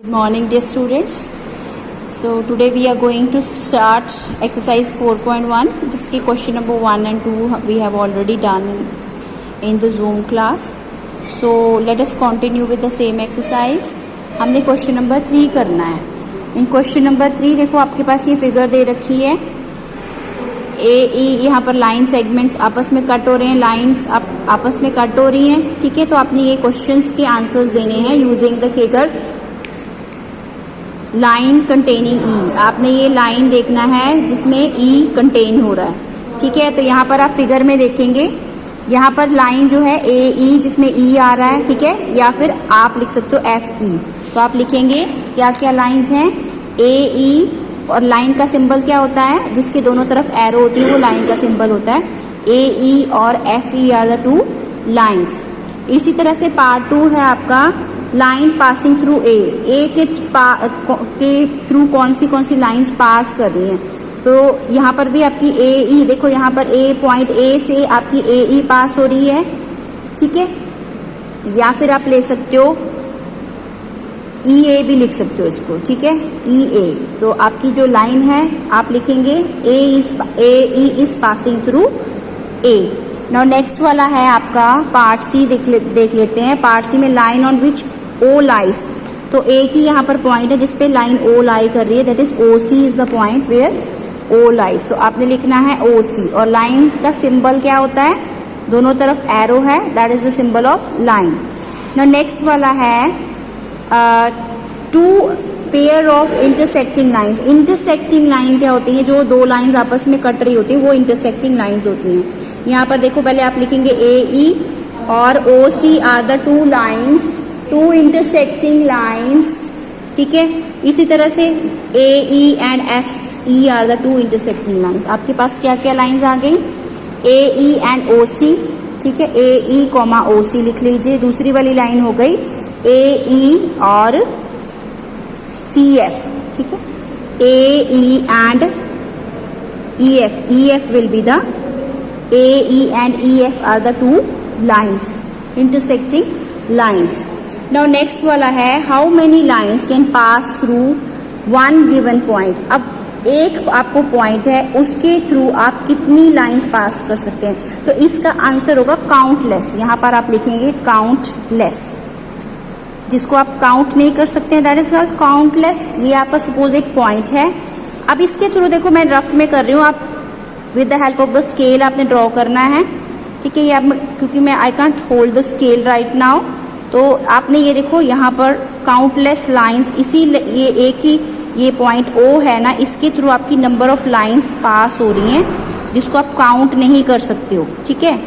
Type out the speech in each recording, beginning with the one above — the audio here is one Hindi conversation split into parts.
Morning dear students. So today we are going to start exercise 4.1. जिसके question number 1 and 2 we have already done in the Zoom class. So let us continue with the same exercise. हमने question number 3 करना है. In question number 3 देखो आपके पास ये फिगर दे रखी है. ए यहाँ पर लाइन सेगमेंट्स आपस में कट हो रहे हैं, लाइंस आपस में कट हो रही हैं. ठीक है, तो आपने ये क्वेश्चंस के आंसर्स देने हैं using the figure line containing E. आपने ये लाइन देखना है जिसमें ई कंटेन हो रहा है. ठीक है, तो यहाँ पर आप फिगर में देखेंगे, यहाँ पर लाइन जो है ए ई जिसमें ई आ रहा है. ठीक है, या फिर आप लिख सकते हो एफ ई. तो आप लिखेंगे क्या क्या लाइंस हैं, ए ई, और लाइन का सिंबल क्या होता है, जिसके दोनों तरफ एरो होती है वो लाइन का सिंबल होता है. ए ई और F E are the two lines. इसी तरह से पार्ट 2 है आपका लाइन पासिंग थ्रू ए के थ्रू कौन सी लाइंस पास कर रही हैं. तो यहाँ पर भी आपकी ए ई देखो, यहाँ पर ए पॉइंट ए से आपकी ए ई पास हो रही है. ठीक है, या फिर आप ले सकते हो ई ए भी लिख सकते हो इसको. ठीक है, ई ए. तो आपकी जो लाइन है आप लिखेंगे A E is passing through A. Now next वाला है आपका पार्ट सी. देख लेते हैं. पार्ट सी में line on which O lies. तो एक ही यहाँ पर पॉइंट है जिसपे लाइन ओ लाई कर रही है, that is O C is the point where O lies. तो आपने लिखना है ओ सी. और लाइन का सिंबल क्या होता है, दोनों तरफ एरो है, that is the symbol of line. Now next वाला है two pair of intersecting lines. Intersecting line क्या होती है, जो दो लाइंस आपस में कट रही होती है वो इंटरसेक्टिंग लाइंस होती हैं. यहाँ पर देखो, पहले आप लिखेंगे ए ई और O C are the two lines, two intersecting lines. ठीक है, इसी तरह से A E and F E are the two intersecting lines. आपके पास क्या क्या लाइंस आ गई, ए ई एंड ओ सी. ठीक है, ए ई कॉमा ओ सी लिख लीजिए. दूसरी वाली लाइन हो गई ए ई और सी एफ. ठीक है, A E and E F. E F will be the A E and E F are the two lines, intersecting lines. Now next वाला है how many lines can pass through one given point. अब एक आपको पॉइंट है, उसके थ्रू आप कितनी लाइंस पास कर सकते हैं. तो इसका आंसर होगा काउंटलेस. यहाँ पर आप लिखेंगे काउंटलेस. जिसको आप काउंट नहीं कर सकते हैं दैट इज कॉल्ड काउंटलेस. ये आपका सपोज एक पॉइंट है. अब इसके थ्रू देखो मैं रफ में कर रही हूँ, आप with the help of the scale आपने ड्रॉ करना है. ठीक है, ये आप, क्योंकि मैं I can't hold the scale right now, तो आपने ये देखो यहाँ पर काउंटलेस लाइंस, इसी ये एक ही ये पॉइंट ओ है ना, इसके थ्रू आपकी नंबर ऑफ लाइंस पास हो रही हैं जिसको आप काउंट नहीं कर सकते हो. ठीक है,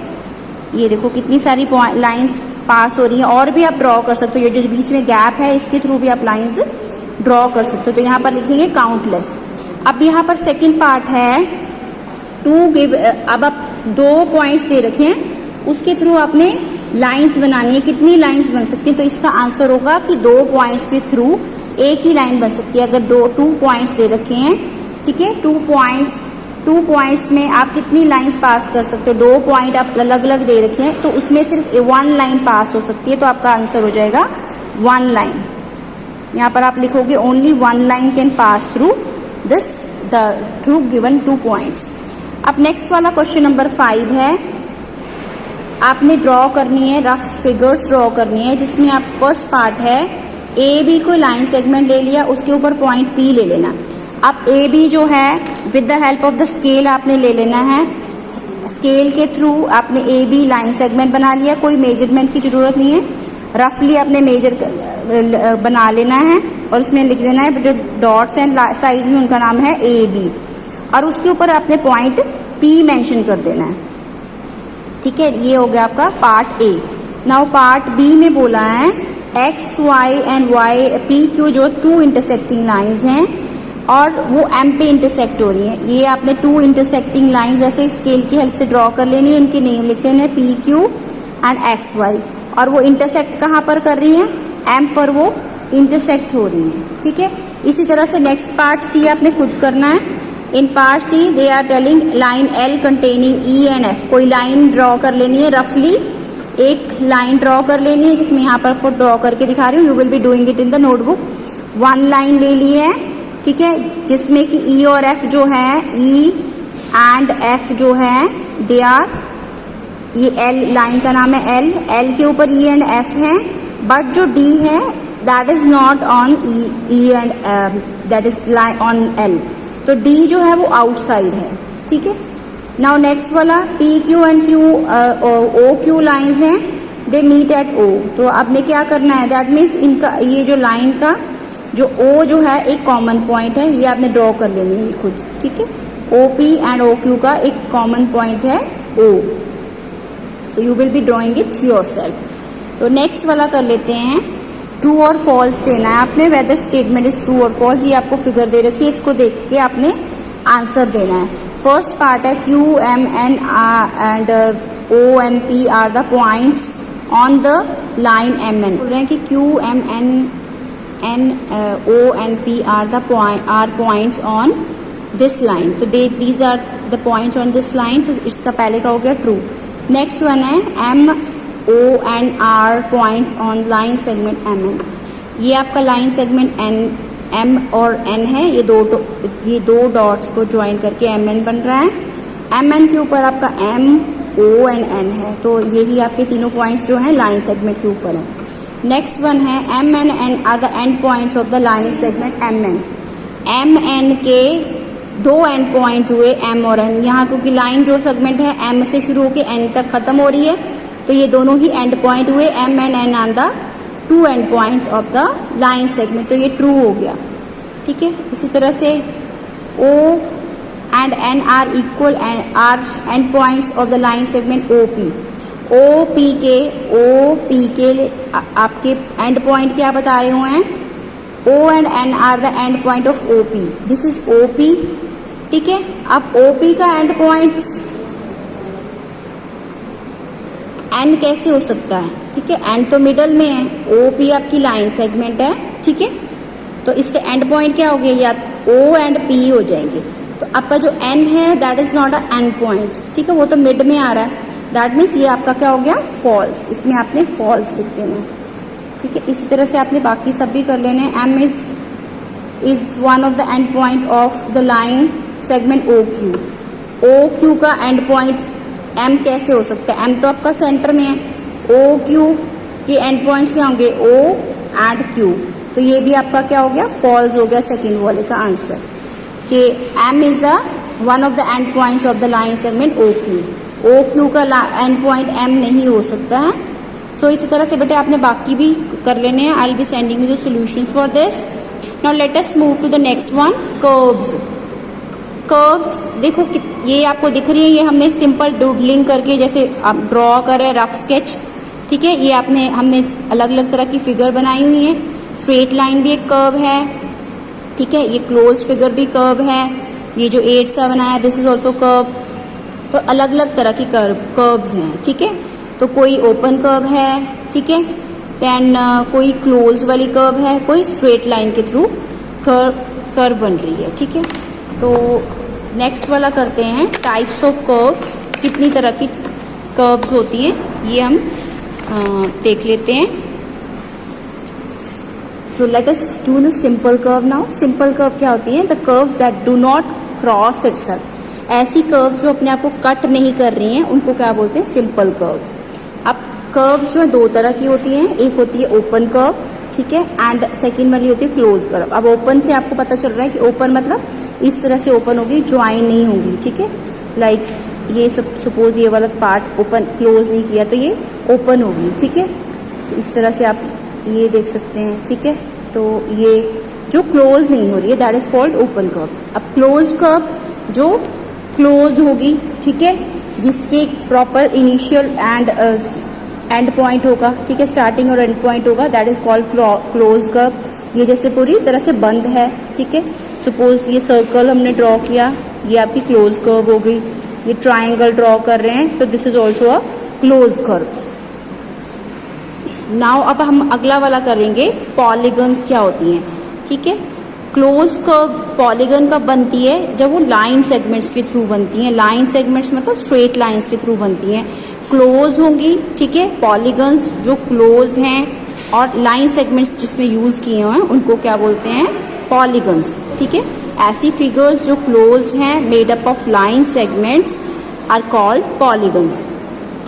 ये देखो कितनी सारी लाइंस पास हो रही हैं. और भी आप ड्रॉ कर सकते हो, ये जो बीच में गैप है इसके थ्रू भी आप लाइंस ड्रॉ कर सकते हो. तो यहाँ पर लिखेंगे काउंटलेस. अब यहाँ पर सेकंड पार्ट है टू गिव. अब आप दो पॉइंट्स दे रखे हैं, उसके थ्रू आपने लाइंस बनानी है. कितनी लाइंस बन सकती है, तो इसका आंसर होगा कि दो पॉइंट्स के थ्रू एक ही लाइन बन सकती है. अगर टू पॉइंट्स दे रखे हैं, ठीक है, टू पॉइंट्स में आप कितनी लाइंस पास कर सकते हो. दो पॉइंट आप अलग अलग दे रखे हैं, तो उसमें सिर्फ वन लाइन पास हो सकती है. तो आपका आंसर हो जाएगा वन लाइन. यहाँ पर आप लिखोगे only one line can pass through this the through given two points. अब नेक्स्ट वाला क्वेश्चन नंबर 5 है. आपने ड्रॉ करनी है, रफ फिगर्स ड्रॉ करनी है, जिसमें आप फर्स्ट पार्ट है ए बी को लाइन सेगमेंट ले लिया, उसके ऊपर पॉइंट पी ले लेना. अब ए बी जो है with the help of the scale आपने ले लेना है. स्केल के थ्रू आपने ए बी लाइन सेगमेंट बना लिया, कोई मेजरमेंट की जरूरत नहीं है. रफली आपने मेजर बना लेना है और उसमें लिख देना है जो डॉट्स एंड साइड्स में उनका नाम है ए बी, और उसके ऊपर आपने पॉइंट पी मेंशन कर देना है. ठीक है, ये हो गया आपका part A. Now part B में बोला है X Y and Y P Q जो टू इंटरसेक्टिंग लाइंस हैं और वो एम पे इंटरसेक्ट हो रही हैं. ये आपने टू इंटरसेक्टिंग लाइंस ऐसे स्केल की हेल्प से ड्रॉ कर लेनी है. इनके नेम लिख लेने हैं P Q and X Y, और वो इंटरसेक्ट कहाँ पर कर रही हैं, एम पर वो इंटरसेक्ट हो रही हैं. ठीक है, इसी तरह से नेक्स्ट पार्ट सी आपने खुद करना है. In part C they are telling line L containing E and F. कोई लाइन ड्रॉ कर लेनी है, रफली एक लाइन ड्रॉ कर लेनी है, जिसमें यहाँ पर ड्रॉ करके दिखा रही हूँ. You will be doing it in the notebook. One line ले ली है, ठीक है, जिसमें कि ई और एफ जो है, ई एंड एफ जो है दे आर, ये एल लाइन का नाम है एल, एल के ऊपर ई एंड एफ है, बट जो डी है that is not on E and that is on L, तो डी जो है वो आउटसाइड है, ठीक है। नाउ नेक्स्ट वाला P Q and Q O Q lines हैं, दे मीट एट ओ, तो आपने क्या करना है, दैट मीन्स इनका ये जो लाइन का जो ओ जो है एक कॉमन पॉइंट है, ये आपने ड्रॉ कर लेनी है खुद, ठीक है। O P and O Q का एक कॉमन पॉइंट है O, so you will be drawing it yourself. तो नेक्स्ट वाला कर लेते हैं, ट्रू और फॉल्स देना है आपने, वेदर स्टेटमेंट इज ट्रू और फॉल्स, ये आपको फिगर दे रखी है, इसको देख के आपने आंसर देना है। फर्स्ट पार्ट है Q M N and O N P are the points on the line M N, बोल रहे हैं कि Q M N O N P are the points on this line, तो these are the points on this line, तो इसका पहले का हो गया ट्रू। नेक्स्ट वन है M O and are points on line segment M N, ये आपका लाइन सेगमेंट एन एम और एन है, ये दो डॉट्स को ज्वाइन करके एम एन बन रहा है। एम एन के ऊपर आपका एम ओ एंड एन है, तो यही आपके तीनों पॉइंट्स जो हैं लाइन सेगमेंट के ऊपर है। नेक्स्ट वन है M N N are the end points of the line segment M N, M N के दो एंड पॉइंट्स हुए एम और एन, यहाँ क्योंकि लाइन जो सेगमेंट है एम से शुरू होकर एन तक खत्म हो रही है, तो ये दोनों ही एंड पॉइंट हुए M and N are the two end points of the line segment, तो ये ट्रू हो गया, ठीक है। इसी तरह से O and N are equal are end points of the line segment O P, O P के आपके एंड पॉइंट क्या बता रहे हुए हैं, O and N are the end point of O P, this is O P, ठीक है। अब ओ पी का एंड पॉइंट एन कैसे हो सकता है, ठीक है, एन तो मिडल में है, ओ पी आपकी लाइन सेगमेंट है, ठीक है, तो इसके एंड पॉइंट क्या हो गया, या ओ एंड पी हो जाएंगे, तो आपका जो एन है that is not a and point, ठीक है, वो तो मिड में आ रहा है, दैट मीन्स ये आपका क्या हो गया फॉल्स, इसमें आपने फॉल्स लिख देना है, ठीक है। इसी तरह से आपने बाकी सब भी कर लेने हैं। M is one of the end point of the line segment O Q का एंड पॉइंट एम कैसे हो सकता है, एम तो आपका सेंटर में है, ओ क्यू के एंड पॉइंट्स क्या होंगे ओ एंड क्यू, तो ये भी आपका क्या हो गया फॉल्स हो गया सेकेंड वाले का आंसर, कि M is the one of the end points of the line segment O Q का एंड पॉइंट एम नहीं हो सकता है। सो इसी तरह से बेटे आपने बाकी भी कर लेने हैं। I will be sending you the solutions for this. Now let us move to the next one, curves देखो ये आपको दिख रही है, ये हमने सिंपल डूडलिंग करके जैसे आप ड्रॉ करें रफ स्केच, ठीक है, ये हमने अलग अलग तरह की फिगर बनाई हुई है। स्ट्रेट लाइन भी एक कर्व है, ठीक है, ये क्लोज फिगर भी कर्व है, ये जो 8 सा बनाया दिस इज ऑल्सो कर्व, तो अलग अलग तरह की कर्व्स हैं, ठीक है। तो कोई ओपन कर्व है, ठीक है, देन कोई क्लोज वाली कर्व है, कोई स्ट्रेट लाइन के थ्रू कर्व बन रही है, ठीक है। तो नेक्स्ट वाला करते हैं टाइप्स ऑफ कर्व्स, कितनी तरह की कर्व्स होती हैं ये हम देख लेते हैं। So let us do the simple curve now. Simple curve क्या होती है, the curves that do not cross itself, ऐसी कर्व्स जो अपने आप को कट नहीं कर रही हैं उनको क्या बोलते हैं सिंपल कर्व्स। अब कर्व्स जो है दो तरह की होती हैं, एक होती है ओपन कर्व, ठीक है, एंड सेकेंड वाली होती है क्लोज कर्व। अब ओपन से आपको पता चल रहा है कि ओपन मतलब इस तरह से ओपन होगी, ज्वाइन नहीं होगी, ठीक है, लाइक ये सब सपोज ये वाला पार्ट ओपन क्लोज नहीं किया तो ये ओपन होगी, ठीक है, इस तरह से आप ये देख सकते हैं, ठीक है। तो ये जो क्लोज नहीं हो रही है that is called open curve. अब क्लोज कर्व जो क्लोज होगी, ठीक है, जिसके प्रॉपर इनिशियल एंड पॉइंट होगा, ठीक है, स्टार्टिंग और एंड पॉइंट होगा, that is called close curve. ये जैसे पूरी तरह से बंद है, ठीक है, सपोज ये सर्कल हमने ड्रॉ किया, ये आपकी क्लोज कर्व हो गई। ये ट्राइंगल ड्रॉ कर रहे हैं तो this is also a close curve. Now अब हम अगला वाला करेंगे, पॉलीगन्स क्या होती हैं, ठीक है। क्लोज कर्व पॉलीगन कब बनती है, जब वो लाइन सेगमेंट्स के थ्रू बनती हैं। लाइन सेगमेंट्स मतलब स्ट्रेट लाइंस के थ्रू बनती हैं, क्लोज होंगी, ठीक है। पॉलीगन्स जो क्लोज हैं और लाइन सेगमेंट्स जिसमें यूज किए हुए हैं उनको क्या बोलते हैं, पॉलीगन्स। ठीक है, ऐसी फिगर्स जो क्लोज हैं made up of line segments are called polygons.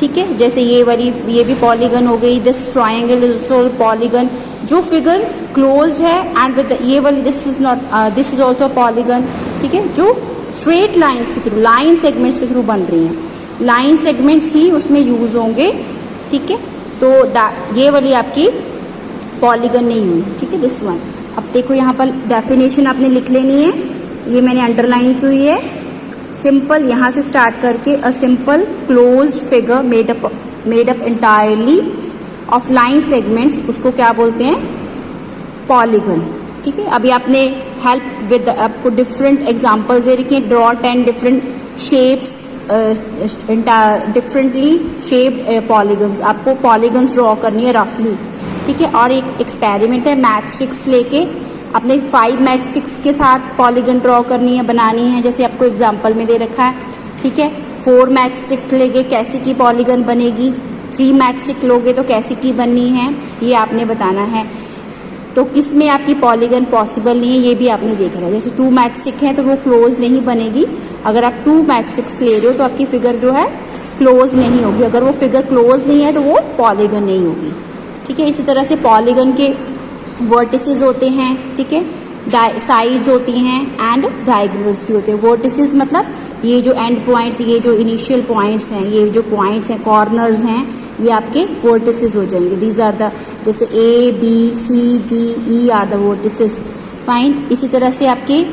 ठीक है, जैसे ये वाली, ये भी पॉलीगन हो गई, this triangle is also polygon. जो फिगर क्लोज है एंड विद ये वाली दिस इज ऑल्सो पॉलीगन। ठीक है, जो स्ट्रेट लाइंस के थ्रू, लाइन सेगमेंट्स के थ्रू बन रही हैं, लाइन सेगमेंट्स ही उसमें यूज होंगे। ठीक है, तो ये वाली आपकी पॉलीगन नहीं हुई। ठीक है, दिस वन। अब देखो यहाँ पर डेफिनेशन आपने लिख लेनी है, ये मैंने अंडरलाइन की हुई है। सिंपल, यहाँ से स्टार्ट करके, a simple close figure made up entirely of line segments, उसको क्या बोलते हैं, पॉलीगन। ठीक है, अभी आपने हेल्प विद, आपको डिफरेंट एग्जांपल्स दे रखी हैं, draw 10 different shapes, differently shaped polygons. आपको पॉलीगन्स ड्रॉ करनी है रफली। ठीक है, और एक एक्सपेरिमेंट है, मैच स्टिक्स लेके अपने 5 मैच स्टिक्स के साथ पॉलीगन ड्रॉ करनी है, बनानी है, जैसे आपको एग्जांपल में दे रखा है। ठीक है, 4 मैच स्टिक लेके कैसे की पॉलीगन बनेगी, 3 मैच स्टिक लोगे तो कैसे की बननी है, ये आपने बताना है। तो किस में आपकी पॉलीगन पॉसिबल नहीं है ये भी आपने देखना है। जैसे 2 मैच स्टिक है तो वो क्लोज नहीं बनेगी। अगर आप 2 मैच स्टिक्स ले रहे हो तो आपकी फिगर जो है क्लोज नहीं होगी। अगर वो फिगर क्लोज नहीं है तो वो पॉलीगन नहीं होगी। ठीक है, इसी तरह से पॉलीगन के वर्टिसेस होते हैं। ठीक है, साइड्स होती हैं एंड डायगोनल्स भी होते हैं। वर्टिसेस मतलब ये जो एंड पॉइंट्स, ये जो इनिशियल पॉइंट्स हैं, ये जो पॉइंट्स हैं, कॉर्नर्स हैं, ये आपके वर्टिसेस हो जाएंगे। दीज आर द, जैसे A, B, C, D, E are the vertices. Fine. इसी तरह से आपके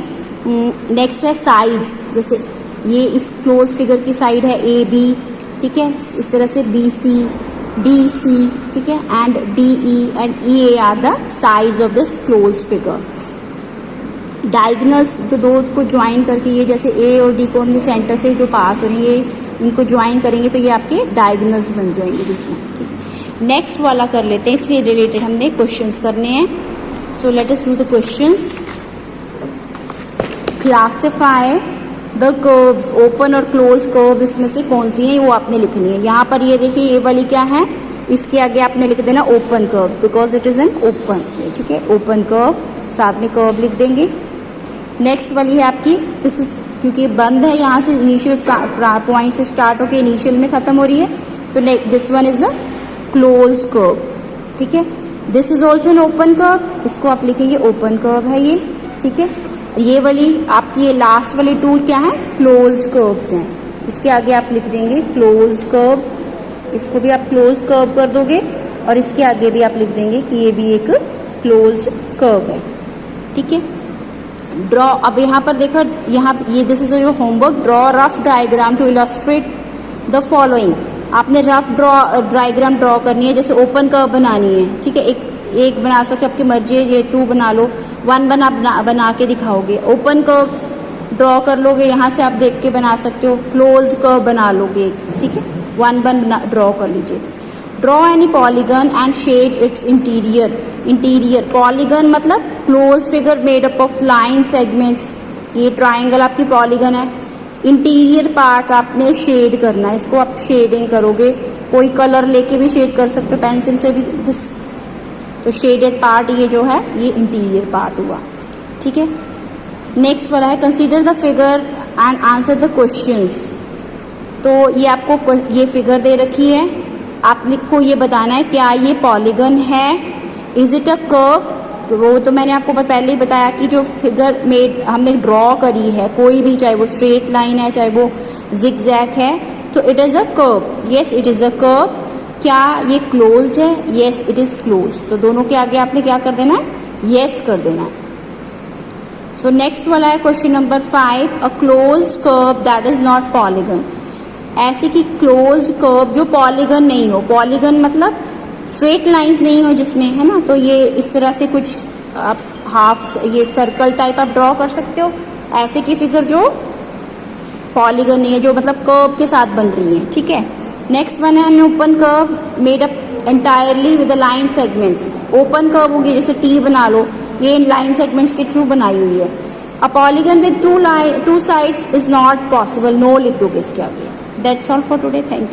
नेक्स्ट है साइड्स, जैसे ये इस क्लोज फिगर की साइड है A, B। ठीक है, इस तरह से B, C, D, C, ठीक है, and D, E and E, A are the sides of this close figure. Diagonals, तो दो को ज्वाइन करके, ये जैसे A और D को हमने सेंटर से जो पास हो रही है, इनको ज्वाइन करेंगे तो ये आपके डायगोनल्स बन जाएंगे जिसमें। ठीक है, नेक्स्ट वाला कर लेते हैं, इसके रिलेटेड हमने क्वेश्चंस करने हैं। So let us do the questions. Classify the curves, open और क्लोज कर्व इसमें से कौन सी है वो आपने लिखनी है। यहाँ पर ये देखिए, ये वाली क्या है, इसके आगे आपने लिख देना open curve, because it is an open. ठीक है, ओपन कर्व, साथ में कर्व लिख देंगे। नेक्स्ट वाली है आपकी, दिस इज, क्योंकि बंद है, यहाँ से इनिशियल पॉइंट से स्टार्ट होकर इनिशियल में खत्म हो रही है, तो this one is the closed curve. ठीक है, this is also an open curve, इसको आप लिखेंगे ओपन कर्व है ये। ठीक है, ये वाली आपकी, ये लास्ट वाली 2 क्या है, क्लोज्ड कर्व्स हैं। इसके आगे आप लिख देंगे क्लोज्ड कर्व, इसको भी आप क्लोज कर्व कर दोगे, और इसके आगे भी आप लिख देंगे कि ये भी एक क्लोज्ड कर्व है। ठीक है, ड्रॉ, अब यहाँ पर देखो, यहाँ ये this is your homework, draw rough diagram to illustrate the following. आपने रफ डायग्राम ड्रॉ करनी है, जैसे ओपन कर्व बनानी है। ठीक है, एक बना सकते, आपकी मर्जी है, ये 2 बना लो, 1 बना के दिखाओगे। ओपन कर्व ड्रॉ कर लोगे, यहाँ से आप देख के बना सकते हो। क्लोज्ड कर्व बना लोगे। ठीक है, 1 ड्रॉ कर लीजिए। Draw any polygon and shade its interior. Interior polygon मतलब close figure made up of line segments. ये ट्राइंगल आपकी पॉलीगन है। इंटीरियर पार्ट आपने शेड करना है, इसको आप शेडिंग करोगे। कोई कलर लेके भी शेड कर सकते हो, पेंसिल से भी। दिस, तो शेडेड पार्ट ये जो है, ये इंटीरियर पार्ट हुआ। ठीक है, नेक्स्ट वाला है, consider the figure and answer the questions. तो ये आपको ये फिगर दे रखी है, आपको ये बताना है क्या ये पॉलीगन है, इज इट अ कर्व। तो वो तो मैंने आपको पहले ही बताया कि जो फिगर मेड हमने ड्रॉ करी है, कोई भी, चाहे वो स्ट्रेट लाइन है, चाहे वो जिगजैग है, तो it is a curve. Yes, it is a curve. क्या ये क्लोज है? Yes, it is close. तो दोनों के आगे आपने क्या कर देना है, येस कर देना है। सो नेक्स्ट वाला है question number 5, a close curve that is not polygon. ऐसे कि क्लोज कर्व जो पॉलीगन नहीं हो। पॉलीगन मतलब स्ट्रेट लाइंस नहीं हो जिसमें, है ना। तो ये इस तरह से कुछ आप हाफ, ये सर्कल टाइप आप ड्रॉ कर सकते हो। ऐसे की फिगर जो पॉलीगन नहीं है, जो मतलब कर्व के साथ बन रही है। ठीक है, नेक्स्ट वन है हमने open curve made up entirely with the line segments. Open curve होगी, जैसे T बना लो, ये लाइन सेगमेंट्स के थ्रू बनाई हुई है। A polygon with 2 sides is not possible. No लिख दोगे इसके आगे। That's all for today, thank you.